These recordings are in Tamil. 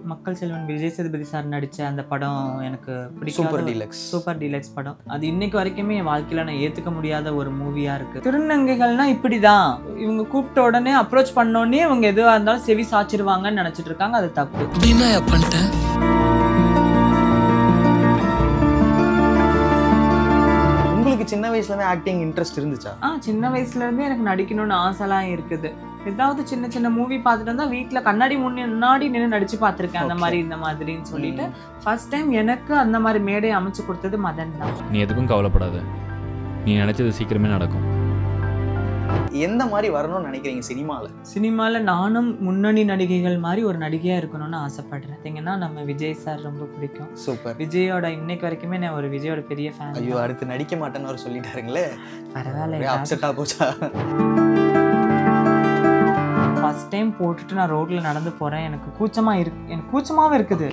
மக்கள் செல்வன் விஜய் சேதுபதி சார் நடித்த அந்த படம் எனக்கு பிடிக்கும். சூப்பர் டீலக்ஸ் படம். அது இன்னைக்கு வரைக்குமே என் வாழ்க்கையில் நான் ஏற்றுக்க முடியாத ஒரு மூவியாக இருக்குது. திருநங்கைகள்னா இப்படி தான், இவங்க கூப்பிட்ட உடனே அப்ரோச் பண்ணோடனே இவங்க எதுவாக இருந்தாலும் செவி சாச்சிருவாங்கன்னு நினச்சிட்டு இருக்காங்க. அது தப்பு. உங்களுக்கு சின்ன வயசுலேருந்து ஆக்டிங் இன்ட்ரெஸ்ட் இருந்துச்சா? சின்ன வயசுலேருந்தே எனக்கு நடிக்கணும்னு ஆசைலாம் இருக்குது. ஏதாவது சின்ன சின்ன மூவி பார்த்துட்டு வந்தால் வீட்டில் கண்ணாடி முன்னாடி நின்று நடிச்சு பார்த்துருக்கேன். அந்த மாதிரி இந்த மாதிரின்னு சொல்லிட்டு ஃபர்ஸ்ட் டைம் எனக்கு அந்த மாதிரி மேடை அமைச்சு கொடுத்தது மதன் தான். நீ எதுக்கும் கவலைப்படாத, நீ நினைச்சது சீக்கிரமே நடக்கும். எந்த மாதிரி வரணும்னு நினைக்கிறீங்க சினிமாவில்? நானும் முன்னணி நடிகைகள் மாதிரி ஒரு நடிகையாக இருக்கணும்னு ஆசைப்படுறேன். பார்த்தீங்கன்னா நம்ம விஜய் சார் ரொம்ப பிடிக்கும். சூப்பர். விஜயோட இன்னைக்கு வரைக்குமே நான் ஒரு விஜயோட பெரிய ஃபேன். ஐயோ, அடுத்து நடிக்க மாட்டேன்னு அவர் சொல்லிட்டாருங்களே, பரவாயில்ல, அப்செட்டாக போச்சா? ஃபர்ஸ்ட் டைம் போட்டுட்டு நான் ரோட்டில் நடந்து போகிறேன். எனக்கு கூச்சமாகவே இருக்குது.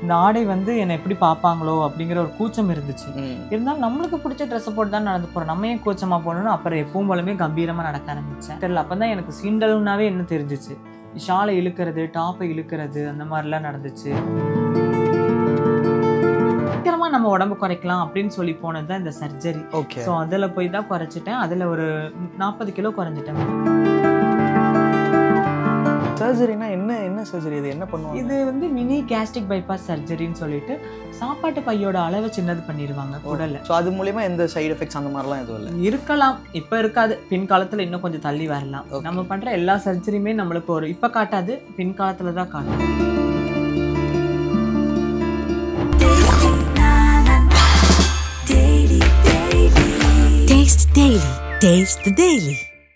இந்த ஆடை வந்து என்னை எப்படி பார்ப்பாங்களோ அப்படிங்கிற ஒரு கூச்சம் இருந்துச்சு. இருந்தாலும் நம்மளுக்கு பிடிச்ச ட்ரெஸ்ஸை போட்டு தான் நடந்து போகிறோம், நம்ம ஏன் கூச்சமாக போகணும்னு அப்புறம் எப்பவும் போலமே கம்பீரமாக நடக்க ஆரம்பித்தேன். தெரியல, அப்போ தான் எனக்கு சீண்டல்னாவே என்ன தெரிஞ்சிச்சு. ஷாலை இழுக்கிறது, டாப்பை இழுக்கிறது, அந்த மாதிரிலாம் நடந்துச்சு. சீக்கிரமாக நம்ம உடம்பு குறைக்கலாம் அப்படின்னு சொல்லி போனது தான் இந்த சர்ஜரி. ஸோ அதில் போய் தான் குறைச்சிட்டேன். அதில் ஒரு 40 கிலோ குறைஞ்சிட்டேன். சர்ஜரினா என்ன சர்ஜரி? இது என்ன பண்ணுவாங்க? இது வந்து மினி கேஸ்ட்ரிக் பைபாஸ் சர்ஜரின்னு சொல்லிட்டு சாப்பாட்டு பையோட அளவை சின்னது பண்ணிடுவாங்க உடல்ல. ஸோ அது மூலமா எந்த சைடு எஃபெக்ட்ஸ் அந்த மாதிரிலாம் எதுவும் இல்லை? இருக்கலாம், இப்போ இருக்காது, பின் காலத்தில் இன்னும் கொஞ்சம் தள்ளி வரலாம். நம்ம பண்ணுற எல்லா சர்ஜரியுமே நம்மளுக்கு ஒரு இப்போ காட்டாது, பின் காலத்தில் தான் காட்டும்.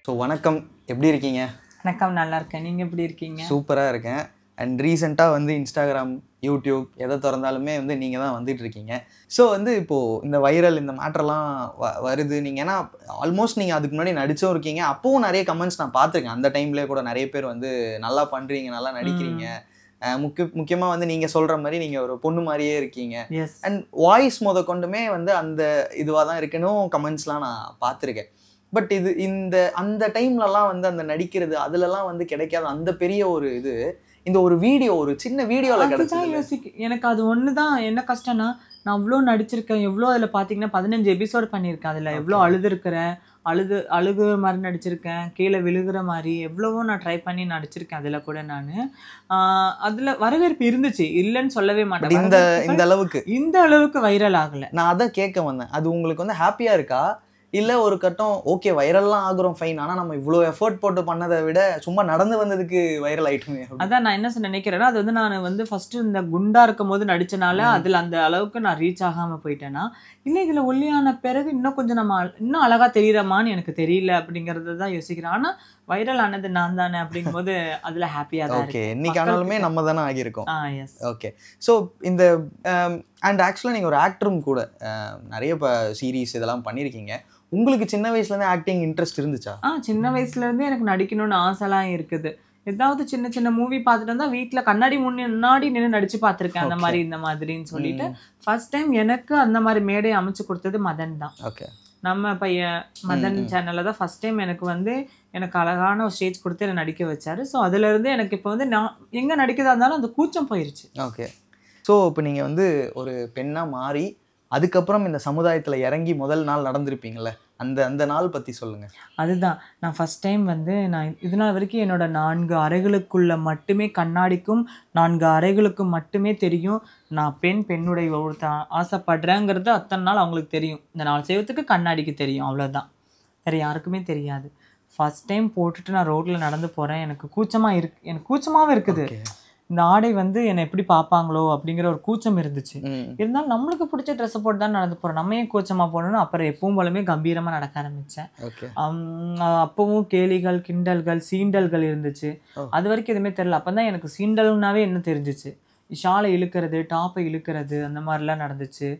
ஸோ வணக்கம், எப்படி இருக்கீங்க? வணக்கம், நல்லா இருக்கேன். நீங்கள் எப்படி இருக்கீங்க? சூப்பராக இருக்கேன். அண்ட் ரீசெண்டாக வந்து இன்ஸ்டாகிராம், யூடியூப் எதை திறந்தாலுமே வந்து நீங்கள் தான் வந்துட்டு இருக்கீங்க. ஸோ வந்து இப்போது இந்த வைரல் இந்த மேட்டர்லாம் வருது. நீங்கள் ஏன்னா ஆல்மோஸ்ட் நீங்கள் அதுக்கு முன்னாடி நடிச்சும் இருக்கீங்க. அப்போவும் நிறைய கமெண்ட்ஸ் நான் பார்த்துருக்கேன். அந்த டைம்லேயே கூட நிறைய பேர் வந்து நல்லா பண்ணுறீங்க, நல்லா நடிக்கிறீங்க, முக்கியமாக வந்து நீங்கள் சொல்கிற மாதிரி நீங்கள் ஒரு பொண்ணு மாதிரியே இருக்கீங்க. அண்ட் வாய்ஸ் கொண்டுமே வந்து அந்த இதுவாக தான் இருக்குன்னு கமெண்ட்ஸ்லாம் நான் பார்த்துருக்கேன். பட் இது அந்த டைம்லலாம் வந்து அந்த நடிக்கிறது அதுலலாம் வந்து கிடைக்காத அந்த பெரிய ஒரு இது இந்த ஒரு வீடியோ, ஒரு சின்ன வீடியோவில் கிடைச்சது. எனக்கு அது ஒன்று தான் என்ன கஷ்டம்னா, நான் அவ்வளோ நடிச்சிருக்கேன். எவ்வளோ அதில் பார்த்தீங்கன்னா 15 எபிசோடு பண்ணியிருக்கேன். அதில் எவ்வளோ அழுதுருக்கிறேன், அழுகுற மாதிரி நடிச்சிருக்கேன், கீழே விழுகிற மாதிரி எவ்வளவோ நான் ட்ரை பண்ணி நடிச்சிருக்கேன். அதில் கூட நான் அதில் வரவேற்பு இருந்துச்சு, இல்லைன்னு சொல்லவே மாட்டேன். இந்த அளவுக்கு வைரல் ஆகலை. நான் அதை கேட்க வந்தேன். அது உங்களுக்கு வந்து ஹாப்பியாக இருக்கா? இல்லை ஒரு கட்டம் ஓகே வைரல்லாம் ஆகுறோம் ஃபைன், ஆனால் நம்ம இவ்வளோ எஃபர்ட் போட்டு பண்ணதை விட சும்மா நடந்து வந்ததுக்கு வைரல் ஆகிட்டுமே? அதான் நான் என்ன நினைக்கிறேன்னா, அது வந்து நான் வந்து ஃபஸ்ட்டு இந்த குண்டா இருக்கும் போது நடித்தனால அதில் அந்த அளவுக்கு நான் ரீச் ஆகாமல் போயிட்டேன்னா, இல்லை இதில் ஒல்லியான பிறகு இன்னும் கொஞ்சம் நம்ம இன்னும் அழகாக தெரியுறமான்னு எனக்கு தெரியல அப்படிங்கிறது தான் யோசிக்கிறேன். ஆனால் வைரல் ஆனது நான் தானே அப்படிங்கும்போது அதில் ஹாப்பியாக தான். ஓகே, இன்னைக்கு ஆனாலுமே நம்ம தானே ஆகியிருக்கோம். எஸ். ஓகே, ஸோ இந்த அண்ட் ஆக்சுவலாக நீங்கள் ஒரு ஆக்டரும் கூட நிறைய இப்போ சீரீஸ் இதெல்லாம் பண்ணியிருக்கீங்க. உங்களுக்கு சின்ன வயசுலேருந்தே ஆக்டிங் இன்ட்ரெஸ்ட் இருந்துச்சா? சின்ன வயசுலேருந்தே எனக்கு நடிக்கணும்னு ஆசைலாம் இருக்குது. ஏதாவது சின்ன சின்ன மூவி பார்த்துட்டு வந்தால் வீட்டில் கண்ணாடி முன்னாடி நின்று நடிச்சு பார்த்துருக்கேன். அந்த மாதிரி இந்த மாதிரின்னு சொல்லிட்டு ஃபர்ஸ்ட் டைம் எனக்கு அந்த மாதிரி மேடை அமைச்சு கொடுத்தது மதன் தான். ஓகே, நம்ம பையன் மதன் சேனலில் தான் ஃபர்ஸ்ட் டைம் எனக்கு அழகான ஒரு ஸ்டேஜ் கொடுத்து என்னை நடிக்க வச்சாரு. ஸோ அதுலேருந்து எனக்கு இப்போ வந்து நான் எங்கே நடிக்கிறதா இருந்தாலும் அந்த கூச்சம் போயிடுச்சு. ஓகே, ஸோ இப்போ நீங்கள் வந்து ஒரு பெண்ணாக மாறி அதுக்கப்புறம் இந்த சமுதாயத்தில் இறங்கி முதல் நாள் நடந்திருப்பீங்களே, அந்த நாள் பற்றி சொல்லுங்கள். அதுதான் நான் ஃபஸ்ட் டைம் வந்து நான் இது நாள் வரைக்கும் என்னோட 4 அறைகளுக்குள்ளே மட்டுமே கண்ணாடிக்கும் 4 அறைகளுக்கும் மட்டுமே தெரியும் நான் பெண்ணுடைய ஒருத்தன் ஆசைப்படுறேங்கிறது. அத்தனை நாள் அவங்களுக்கு தெரியும், இந்த 4 செய்வத்துக்கு கண்ணாடிக்கு தெரியும், அவ்வளோதான், வேறு யாருக்குமே தெரியாது. ஃபஸ்ட் டைம் போட்டுட்டு நான் ரோட்டில் நடந்து போகிறேன். எனக்கு கூச்சமாகவே இருக்குது. இந்த ஆடை வந்து என்னை எப்படி பார்ப்பாங்களோ அப்படிங்கிற ஒரு கூச்சம் இருந்துச்சு. இருந்தாலும் நம்மளுக்கு பிடிச்ச ட்ரெஸ்ஸை போட்டு தான் நடந்து போகிறோம், நம்ம ஏன் கூச்சமாக போகணும்னு அப்புறம் எப்பவும் போலமே கம்பீரமாக நடக்க ஆரம்பித்தேன். அப்பவும் கேலிகள், கிண்டல்கள், சீண்டல்கள் இருந்துச்சு. அது வரைக்கும் எதுவுமே தெரியல. அப்போ தான் எனக்கு சீண்டல்னாவே என்ன தெரிஞ்சிச்சு. ஷாலை இழுக்கிறது, டாப்பை இழுக்கிறது, அந்த மாதிரிலாம் நடந்துச்சு.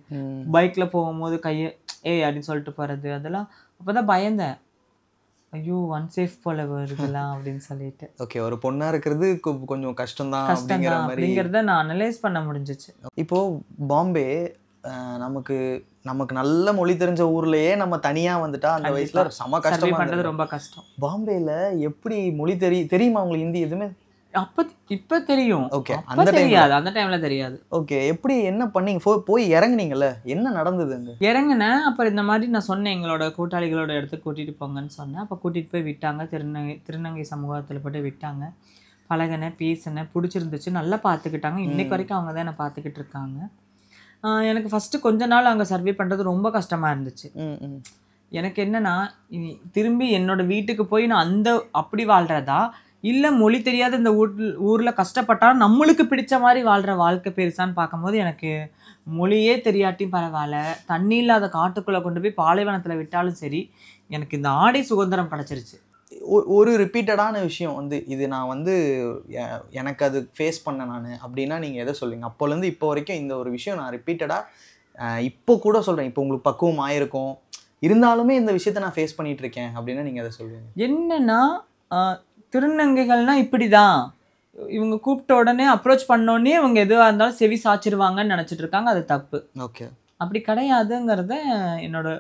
பைக்கில் போகும்போது கையை அப்படின்னு சொல்லிட்டு போகிறது, அதெல்லாம் அப்போ தான் பயந்தேன். ஐயோ அன்சேஃப் போல வருதுலாம் அப்படின்னு சொல்லிட்டு. ஓகே, ஒரு பொண்ணா இருக்கிறது கொஞ்சம் கஷ்டம்தான் அப்படிங்கிறத நான் அனலைஸ் பண்ண முடிஞ்சிச்சு. இப்போ பாம்பே நமக்கு நல்ல மொழி தெரிஞ்ச ஊர்லயே நம்ம தனியா வந்துட்டா அந்த வயசுல செம கஷ்டம் பண்றது, ரொம்ப கஷ்டம். பாம்பேல எப்படி மொழி தெரியுமா உங்களுக்கு? ஹிந்தி எதுவுமே அப்ப இப்ப தெரியும். ஓகே, அப்ப அந்த டைம்ல. தெரியாது, அந்த டைம்ல தெரியாது. ஓகே, எப்படி என்ன பண்ணீங்க? போய் இறங்குனீங்கல்ல, என்ன நடந்தது அங்க? இறங்குனேன். அப்புறம் இந்த மாதிரி நான் சொன்னேன், எங்களோட கூட்டாளிகளோட இடத்துக்கு கூட்டிட்டு போங்கன்னு சொன்னேன். அப்ப கூட்டிட்டு போய் விட்டாங்க. திருநங்கை சமூகத்துல போட்டு விட்டாங்க. பழகினேன், பேசினேன், பிடிச்சிருந்துச்சு, நல்லா பார்த்துக்கிட்டாங்க. இன்னைக்கு வரைக்கும் அவங்க தான் என்னை பார்த்துக்கிட்டு இருக்காங்க. எனக்கு ஃபஸ்ட்டு கொஞ்ச நாள் அங்கே சர்வே பண்ணுறது ரொம்ப கஷ்டமாக இருந்துச்சு. எனக்கு என்னன்னா, திரும்பி என்னோட வீட்டுக்கு போய் நான் அப்படி வாழ்கிறதா, இல்லை மொழி தெரியாத இந்த ஊரில் கஷ்டப்பட்டா நம்மளுக்கு பிடிச்ச மாதிரி வாழ்கிற வாழ்க்கை பெருசான்னு பார்க்கும்போது, எனக்கு மொழியே தெரியாட்டியும் பரவாயில்ல, தண்ணி இல்லாத காட்டுக்குள்ளே கொண்டு போய் பாலைவனத்தில் விட்டாலும் சரி, எனக்கு இந்த ஆடை சுதந்திரம் கிடச்சிருச்சு. ஒரு ரிப்பீட்டடான விஷயம் வந்து இது நான் வந்து எனக்கு அது ஃபேஸ் பண்ண நான் அப்படின்னா நீங்கள் எதை சொல்லுவீங்க? அப்போலேருந்து இப்போ வரைக்கும் இந்த ஒரு விஷயம் நான் ரிப்பீட்டடாக இப்போ கூட சொல்கிறேன், இப்போ உங்களுக்கு பக்குவம் ஆயிருக்கும், இருந்தாலுமே இந்த விஷயத்தை நான் ஃபேஸ் பண்ணிட்டு இருக்கேன் அப்படின்னா நீங்கள் எதை சொல்லுவீங்க? என்னன்னா, திருநங்கைகள்னா இப்படி தான், இவங்க கூப்பிட்ட உடனே அப்ரோச் பண்ணோடனே இவங்க எதுவாக இருந்தாலும் செவி சாச்சிருவாங்கன்னு நினச்சிட்டு இருக்காங்க. அது தப்பு. ஓகே, அப்படி கிடையாதுங்கிறத என்னோட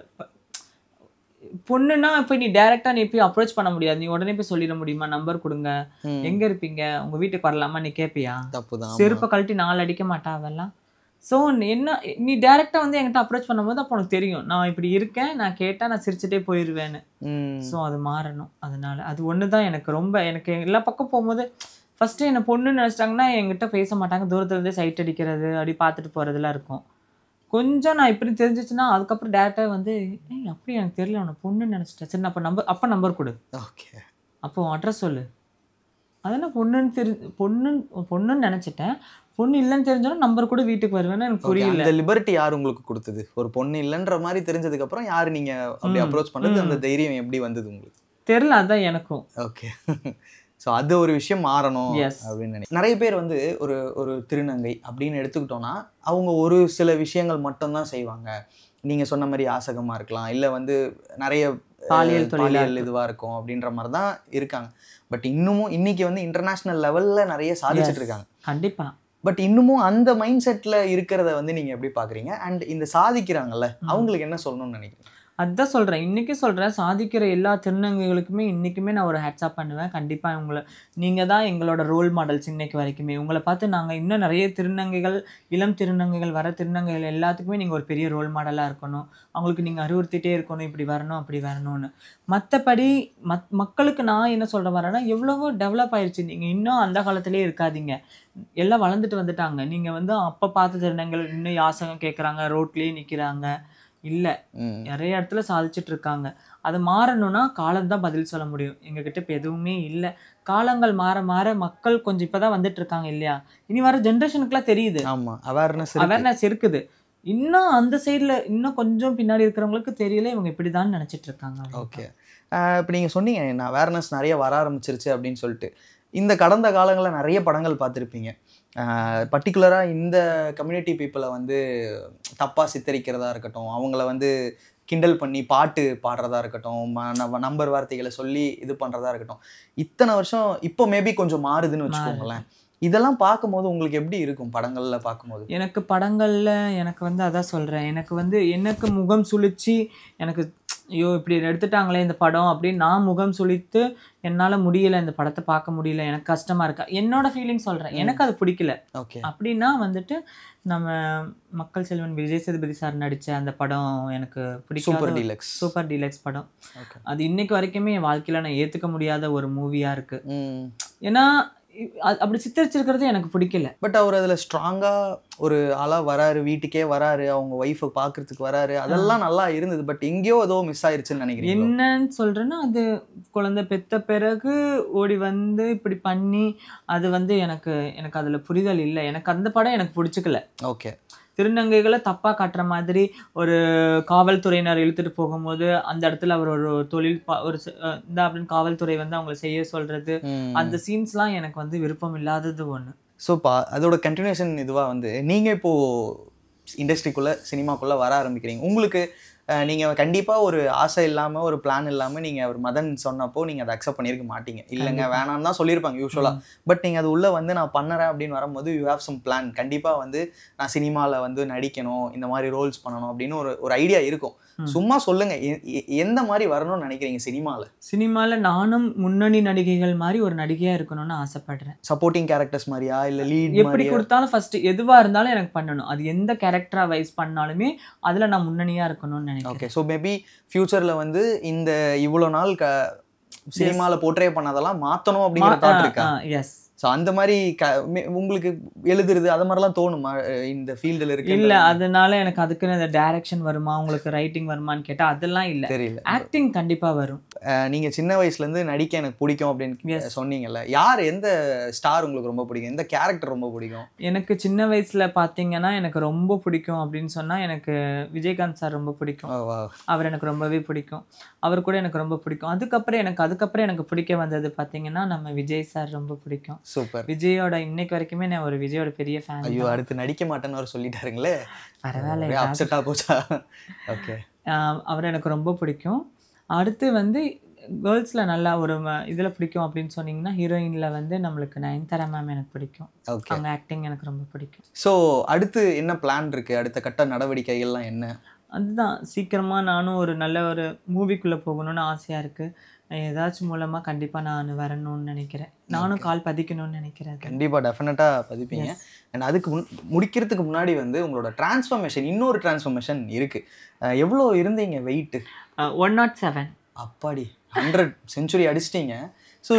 பொண்ணுன்னா இப்போ நீ டைரெக்டாக நீ போய் அப்ரோச் பண்ண முடியாது. நீ உடனே போய் சொல்லிட முடியுமா? நம்பர் கொடுங்க, எங்கே இருப்பீங்க, உங்கள் வீட்டுக்கு வரலாமா, நீ கேட்பியா? தப்புதான். செருப்பை கழட்டி 4 அடிக்க மாட்டா அதெல்லாம். ஸோ என்ன, நீ டைரெக்டாக வந்து என்கிட்ட அப்ரோச் பண்ணும்போது அப்போ உனக்கு தெரியும் நான் இப்படி இருக்கேன், நான் கேட்டால் நான் சிரிச்சுட்டே போயிடுவேன்னு. ஸோ அது மாறணும். அதனால அது ஒன்று தான் எனக்கு எல்லா பக்கம் போகும்போது ஃபஸ்ட்டு என்னை பொண்ணுன்னு நினச்சிட்டாங்கன்னா என்கிட்ட பேச மாட்டாங்க, தூரத்துலேருந்தே சைட் அடிக்கிறது, அப்படி பார்த்துட்டு போகிறதுலாம் இருக்கும். கொஞ்சம் நான் இப்படி தெரிஞ்சிச்சுன்னா அதுக்கப்புறம் டேரெக்டாக வந்து அப்படி எனக்கு தெரியல, உன்னை பொண்ணுன்னு நினச்சிட்டேன், சரி அப்போ நம்பர் கொடு, ஓகே, அப்போ அட்ரஸ் சொல்லு. அதெல்லாம் பொண்ணுன்னு நினச்சிட்டேன், பொண்ணு இல்லைன்னு தெரிஞ்சாலும் நம்பர் கூட வீட்டுக்கு வருவேன்னு எனக்கு புரியல. அந்த லிபர்ட்டி யார் உங்களுக்கு கொடுத்தது? ஒரு பொண்ணு இல்லைன்ற மாதிரி தெரிஞ்சதுக்கப்புறம் யார் நீங்கள் அப்படி அப்ரோச் பண்ணுறது, அந்த தைரியம் எப்படி வந்தது உங்களுக்கு? தெரியல, அதுதான் எனக்கும். ஓகே, ஸோ அது ஒரு விஷயம் மாறணும் அப்படின்னு நினைக்கிறேன். நிறைய பேர் வந்து ஒரு திருநங்கை அப்படின்னு எடுத்துக்கிட்டோன்னா அவங்க ஒரு சில விஷயங்கள் மட்டும்தான் செய்வாங்க. நீங்கள் சொன்ன மாதிரி யாசகமாக இருக்கலாம், இல்லை வந்து நிறைய பாலியல் இதுவாக இருக்கும் அப்படின்ற மாதிரி தான் இருக்காங்க. பட் இன்னமும் இன்னைக்கு வந்து இன்டர்நேஷ்னல் லெவலில் நிறைய சாதிச்சுட்டு இருக்காங்க. கண்டிப்பாக. பட் இன்னமும் அந்த மைண்ட் செட்டில் இருக்கிறத வந்து நீங்கள் எப்படி பார்க்குறீங்க? அண்ட் இந்த சாதிக்கிறாங்கல்ல, அவங்களுக்கு என்ன சொல்லணும்னு நினைக்கிறீங்க? அதுதான் சொல்கிறேன், இன்றைக்கி சொல்கிறேன், சாதிக்கிற எல்லா திருநங்கைகளுக்குமே இன்றைக்குமே நான் ஒரு ஹேட்ஸ்அப் பண்ணுவேன். கண்டிப்பாக நீங்கள் தான் எங்களோட ரோல் மாடல்ஸ் இன்றைக்கு வரைக்குமே. உங்களை பார்த்து நாங்கள் இன்னும் நிறைய இளம் திருநங்கைகள் வர திருநங்கைகள் எல்லாத்துக்குமே நீங்கள் ஒரு பெரிய ரோல் மாடலாக இருக்கணும். அவங்களுக்கு நீங்கள் அறிவுறுத்திட்டே இருக்கணும், இப்படி வரணும் அப்படி வரணும்னு. மற்றபடி மக்களுக்கு நான் என்ன சொல்கிற வரேன்னா, எவ்வளவோ டெவலப் ஆயிடுச்சு. நீங்கள் இன்னும் அந்த காலத்திலே இருக்காதீங்க, எல்லாம் வளர்ந்துட்டு வந்துட்டாங்க. நீங்கள் வந்து அப்போ பார்த்த திருநங்கைகள் இன்னும் யாசகம் கேட்குறாங்க, ரோட்லேயே நிற்கிறாங்க, இல்லை நிறைய இடத்துல சாதிச்சுட்டு இருக்காங்க. அது மாறணும்னா காலம்தான் பதில் சொல்ல முடியும். எங்ககிட்ட இப்போ எதுவுமே இல்லை. காலங்கள் மாற மாற மக்கள் கொஞ்சம் இப்போதான் வந்துட்டு இருக்காங்க இல்லையா, இனி வர ஜென்ரேஷனுக்குலாம் தெரியுது. ஆமாம், அவேர்னஸ் இருக்குது. இன்னும் அந்த சைடில் இன்னும் கொஞ்சம் பின்னாடி இருக்கிறவங்களுக்கு தெரியல, இவங்க இப்படி தான் நினச்சிட்டு இருக்காங்க. ஓகே, இப்போ நீங்கள் சொன்னீங்க என்ன அவேர்னஸ் நிறைய வர ஆரம்பிச்சிருச்சு அப்படின்னு சொல்லிட்டு. இந்த கடந்த காலங்களில் நிறைய படங்கள் பார்த்துருப்பீங்க, பர்டிகுலராக இந்த கம்யூனிட்டி பீப்புளை வந்து தப்பாக சித்தரிக்கிறதா இருக்கட்டும், அவங்கள வந்து கிண்டல் பண்ணி பாட்டு பாடுறதா இருக்கட்டும், நம்பர் வார்த்தைகளை சொல்லி இது பண்ணுறதா இருக்கட்டும். இத்தனை வருஷம் இப்போ மேபி கொஞ்சம் மாறுதுன்னு வச்சுக்கோங்களேன். இதெல்லாம் பார்க்கும்போது உங்களுக்கு எப்படி இருக்கும் படங்களில் பார்க்கும்போது? எனக்கு படங்களில் எனக்கு வந்து அதான் சொல்கிறேன், எனக்கு முகம் சுழிச்சு எனக்கு ஐயோ இப்படி எடுத்துட்டாங்களே இந்த படம் அப்படின்னு நான் முகம் சுழித்து என்னால் முடியலை, இந்த படத்தை பார்க்க முடியல, எனக்கு கஷ்டமாக இருக்கா, என்னோட ஃபீலிங் சொல்கிறேன். எனக்கு அது பிடிக்கல. ஓகே, அப்படின்னா நம்ம மக்கள் செல்வன் விஜய் சேதுபதி சார் நடித்த அந்த படம் எனக்கு பிடிக்கும். சூப்பர் டீலக்ஸ் படம். அது இன்னைக்கு வரைக்குமே என் வாழ்க்கையில் நான் ஏற்றுக்க முடியாத ஒரு மூவியாக இருக்குது. ஏன்னா அப்படி சித்தரிச்சிருக்கிறது எனக்கு பிடிக்கல. பட் அவர் அதில் ஸ்ட்ராங்காக ஒரு ஆளாக வராரு, வீட்டுக்கே வராரு, அவங்க ஒய்ஃபை பார்க்கறதுக்கு வராரு, அதெல்லாம் நல்லா இருந்தது. பட் எங்கேயோ ஏதோ மிஸ் ஆயிடுச்சுன்னு நினைக்கிறேன். என்னன்னு சொல்கிறேன்னா, அது குழந்தை பெற்ற பிறகு ஓடி வந்து இப்படி பண்ணி அது எனக்கு அதில் புரிதல் இல்லை. எனக்கு அந்த படம் எனக்கு பிடிச்சிக்கல. ஓகே, திருநங்கைகளை தப்பாக காட்டுற மாதிரி ஒரு காவல்துறையினர் இழுத்துட்டு போகும்போது அந்த இடத்துல அவர் ஒரு தொழில் இந்த அப்படின்னு காவல்துறை வந்து அவங்களை செய்ய சொல்றது, அந்த சீன்ஸ்லாம் எனக்கு விருப்பம் இல்லாதது ஒன்று. ஸோ அதோட கண்டினியூஷன் இதுவாக நீங்கள் இப்போது இண்டஸ்ட்ரிக்குள்ளே சினிமாக்குள்ளே வர ஆரம்பிக்கிறீங்க. உங்களுக்கு நீங்கள் கண்டிப்பாக ஒரு ஆசை இல்லாமல் ஒரு பிளான் இல்லாமல் நீங்கள் ஒரு மதன் சொன்னப்போ நீங்கள் அதை அக்செப்ட் பண்ணியிருக்க மாட்டீங்க. இல்லைங்க வேணான்னு தான் சொல்லியிருப்பாங்க யூஸ்வலாக. பட் நீங்கள் அது உள்ளே வந்து நான் பண்ணுறேன் அப்படின்னு வரும்போது யூ ஹேவ் சம் பிளான். கண்டிப்பாக வந்து நான் சினிமாவில் வந்து நடிக்கணும், இந்த மாதிரி ரோல்ஸ் பண்ணணும் அப்படின்னு ஒரு ஐடியா இருக்கும். சும்மா சொல்லுங்க, எந்த மாதிரி வரணும்னு நினைக்கிறீங்க சினிமாவில்? நானும் முன்னணி நடிகைகள் மாதிரி ஒரு நடிகையா இருக்கணும்னு ஆசைப்படுறேன். சப்போர்ட்டிங் கேரக்டர்ஸ் மாதிரியா இல்லை லீட் எப்படி கொடுத்தாலும் ஃபர்ஸ்ட் எதுவா இருந்தாலும் எனக்கு பண்ணணும். அது எந்த கேரக்டரா வைஸ் பண்ணாலுமே அதுல நான் முன்னணியா இருக்கணும்னு நினைக்கிறேன். ஓகே, ஸோ மேபி ஃபியூச்சர்ல வந்து இந்த இவ்வளோ நாள் சினிமாவில் போர்ட்ரே பண்ணதெல்லாம் மாற்றணும் அப்படிங்கிற தாட் இருக்கா? எஸ். ஸோ அந்த மாதிரி உங்களுக்கு எழுதுறது அது மாதிரிலாம் தோணுமா இந்த ஃபீல்டில் இருக்கு? இல்லை, அதனால எனக்கு அதுக்குன்னு அந்த டைரக்ஷன் வருமா, உங்களுக்கு ரைட்டிங் வருமான்னு கேட்டால் அதெல்லாம் இல்லை. தெரியல. ஆக்டிங் கண்டிப்பாக வரும். நீங்கள் சின்ன வயசுலேருந்து நடிக்க எனக்கு பிடிக்கும் அப்படின்னு சொன்னீங்கல்ல, யார் எந்த ஸ்டார் உங்களுக்கு ரொம்ப பிடிக்கும், எந்த கேரக்டர் ரொம்ப பிடிக்கும்? எனக்கு சின்ன வயசில் பார்த்தீங்கன்னா எனக்கு ரொம்ப பிடிக்கும் அப்படின்னு சொன்னால் எனக்கு விஜயகாந்த் சார் ரொம்ப பிடிக்கும். அவர் எனக்கு ரொம்பவே பிடிக்கும். அவர் கூட எனக்கு ரொம்ப பிடிக்கும். அதுக்கப்புறம் எனக்கு பிடிக்க வந்தது பார்த்தீங்கன்னா நம்ம விஜய் சார் ரொம்ப பிடிக்கும். சூப்பர். விஜயோட இன்னைக்கு வரைக்குமே நான் ஒரு விஜயோட பெரிய ஃபேன். ஐயோ, அடுத்து நடிக்க மாட்டேன்னு அவர் சொல்லிட்டாருங்களே, பரவாயில்ல, அப்செட்டா போச்சா? ஓகே, அவர் எனக்கு ரொம்ப பிடிக்கும். அடுத்து வந்து கேர்ள்ஸில் நல்லா ஒரு இதில் பிடிக்கும் அப்படின்னு சொன்னீங்கன்னா ஹீரோயினில் வந்து நம்மளுக்கு நயன்தாரா மேம் எனக்கு பிடிக்கும். அவங்க ஆக்டிங் எனக்கு ரொம்ப பிடிக்கும். ஸோ அடுத்து என்ன பிளான் இருக்குது? அடுத்த கட்ட நடவடிக்கைகள்லாம் என்ன? அதுதான் சீக்கிரமாக நானும் ஒரு நல்ல ஒரு மூவிக்குள்ளே போகணும்னு ஆசையாக இருக்குது. ஏதாச்சும் மூலமாக கண்டிப்பாக நான் வரணும்னு நினைக்கிறேன். நானும் கால் பதிக்கணும்னு நினைக்கிறேன். கண்டிப்பாக டெஃபினட்டாக பதிப்பீங்க. அண்ட் அதுக்கு முடிக்கிறதுக்கு முன்னாடி வந்து உங்களோட டிரான்ஸ்ஃபர்மேஷன், இன்னொரு டிரான்ஸ்ஃபர்மேஷன் இருக்குது. எவ்வளோ இருந்தீங்க வெயிட்டு? 107. அப்பாடி, 100 செஞ்சுரி அடிச்சிட்டிங்க. ஸோ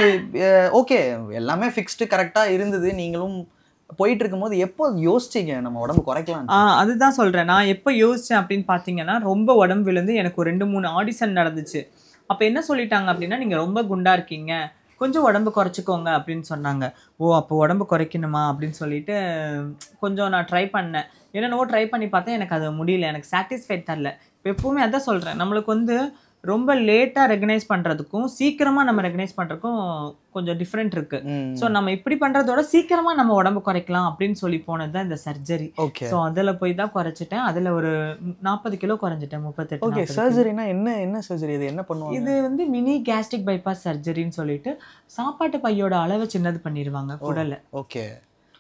ஓகே, எல்லாமே ஃபிக்ஸ்டு கரெக்டாக இருந்தது. நீங்களும் போயிட்டு இருக்கும்போது எப்போ யோசிச்சிங்க நம்ம உடம்பு குறைக்கலாம்? அதுதான் சொல்கிறேன். நான் எப்போ யோசித்தேன் அப்படின்னு பார்த்தீங்கன்னா ரொம்ப உடம்பு விழுந்து எனக்கு ஒரு 2-3 ஆடிஷன் நடந்துச்சு. அப்போ என்ன சொல்லிட்டாங்க அப்படின்னா, நீங்கள் ரொம்ப குண்டாக இருக்கீங்க, கொஞ்சம் உடம்பு குறைச்சிக்கோங்க அப்படின்னு சொன்னாங்க. ஓ, அப்போ உடம்பு குறைக்கணுமா அப்படின்னு சொல்லிட்டு கொஞ்சம் நான் ட்ரை பண்ணேன். என்னென்னவோ ட்ரை பண்ணி பார்த்தேன், எனக்கு அது முடியல, எனக்கு சாட்டிஸ்ஃபைட் தரல. இப்போ எப்போவுமே அதான் சொல்கிறேன், நம்மளுக்கு வந்து ரொம்ப லேட்டாக ரெகனைஸ் பண்ணுறதுக்கும் சீக்கிரமாக நம்ம ரெகனைஸ் பண்ணுறதுக்கும் கொஞ்சம் டிஃப்ரெண்ட் இருக்குது. ஸோ நம்ம இப்படி பண்ணுறதோட சீக்கிரமாக நம்ம உடம்பு குறைக்கலாம் அப்படின்னு சொல்லி போனது தான் இந்த சர்ஜரி. ஸோ அதில் போய் தான் குறைச்சிட்டேன். அதில் ஒரு 40 கிலோ குறைஞ்சிட்டேன். 38. ஓகே, சர்ஜரினா என்ன சர்ஜரி? இது என்ன பண்ணுவாங்க? இது வந்து மினி கேஸ்ட்ரிக் பைபாஸ் சர்ஜரின்னு சொல்லிட்டு சாப்பாட்டு பையோட அளவை சின்னது பண்ணிடுவாங்க குடலை. ஓகே,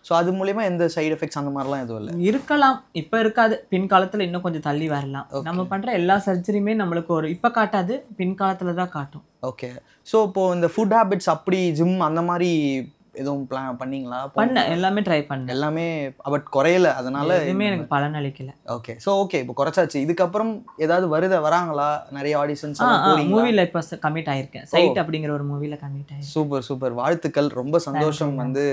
ஸோ அது மூலிமா எந்த சைடு எஃபெக்ட்ஸ் அந்த மாதிரிலாம் எதுவும் இல்லை? இருக்கலாம், இப்போ இருக்காது, பின்காலத்தில் இன்னும் கொஞ்சம் தள்ளி வரலாம். நம்ம பண்ணுற எல்லா சர்ஜரியுமே நம்மளுக்கு ஒரு இப்போ காட்டாது, பின்காலத்தில் தான் காட்டும். ஓகே, ஸோ இப்போது இந்த ஃபுட் ஹேபிட்ஸ் அப்படி ஜிம் அந்த மாதிரி எதுவும் பிளான் பண்ணீங்களா? எல்லாமே ட்ரை பண்ணேன், எல்லாமே. பட் குறையல, அதனால எதுவுமே எனக்கு பலன் அளிக்கல. ஓகே, ஸோ ஓகே, இப்போ குறைச்சாச்சு. இதுக்கப்புறம் ஏதாவது வராங்களா? நிறைய ஆடிஷன்ஸ் மூவியில் இப்போ கமிட் ஆயிருக்கேன். சைட் அப்படிங்கிற ஒரு மூவியில் கமிட் ஆயிருக்கேன். சூப்பர் சூப்பர், வாழ்த்துக்கள். ரொம்ப சந்தோஷம் வந்து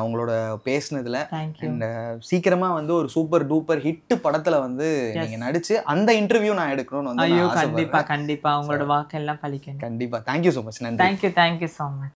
உங்களோட பேசுனதுல. அண்ட் சீக்கிரமா வந்து ஒரு சூப்பர் டூப்பர் ஹிட் படத்துல வந்து நீங்க நடிச்சு அந்த இன்டர்வியூ நான் எடுக்கணும்னு வந்து கண்டிப்பா உங்களோட வாக்கெல்லாம் பழிக்கணும். கண்டிப்பா. Thank you so much. நன்றி. Thank you so much.